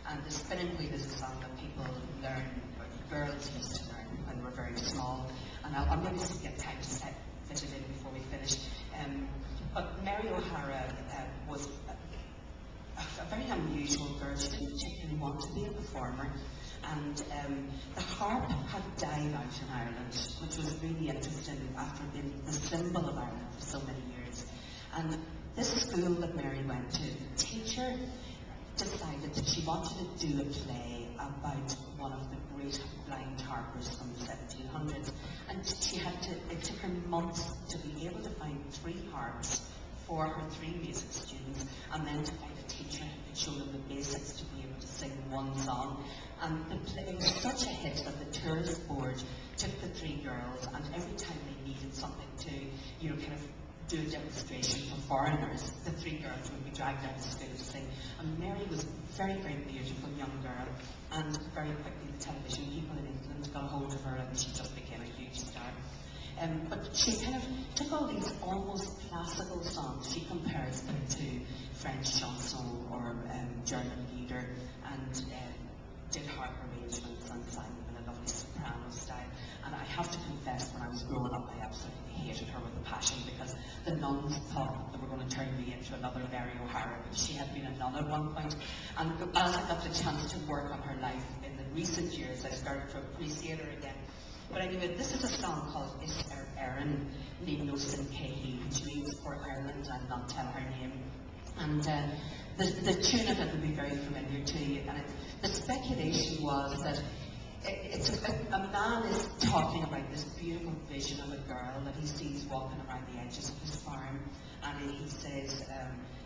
And the Spinning Wheel is a song that people learn, or girls used to learn when they were very small. And I'll maybe get time to fit it in before we finish. But Mary O'Hara was a very unusual girl. She didn't particularly want to be a performer. And the harp had died out in Ireland, which was really interesting after being the symbol of Ireland for so many years. And this school that Mary went to, the teacher decided that she wanted to do a play about one of the great blind harpers from the 1700s. And it took her months to be able to find 3 harps for her 3 music students, and then to find a teacher who could show them the basics to be able to sing one song. And the play was such a hit that the tourist board took the 3 girls, and every time they needed something to, kind of do a demonstration for foreigners, the 3 girls would be dragged down to school to sing. And Mary was a very, very beautiful young girl, and very quickly the television people in England got a hold of her, and she just became a huge star. But she kind of took all these almost classical songs, she compares them to French chanson or German lieder, and did harp arrangements and sang them in a lovely soprano style. And I have to confess, when I was growing up, I absolutely hated her with a passion, because the nuns thought they were going to turn me into another Mary O'Hara, because she had been a nun at one point. And as I got the chance to work on her life in the recent years, I started to appreciate her again. But anyway, this is a song called Is Erin Ní No Sin Céhí, which means for Ireland and not tell her name. And the tune of it will be very familiar to you. And the speculation was that a man is talking about this beautiful vision of a girl that he sees walking around the edges of his farm, and he says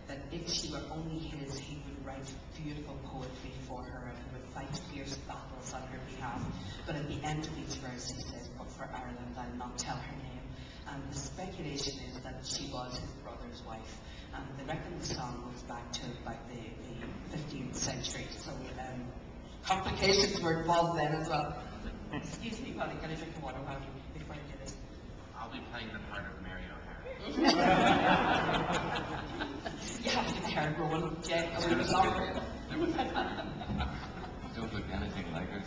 that if she were only his, he would write beautiful poetry for her, and he would fight fierce battles on her behalf. But at the end of each verse he says, but for Ireland I'll not tell her name. And the speculation is that she was his brother's wife. And they reckon the song goes back to about the 15th century. So complications were involved then as well. Excuse me, Polly, can I drink the water before I do this? I'll be playing the part of Mary O'Hara. You have to get the hair growing, Jay. A little longer. Don't look anything like her.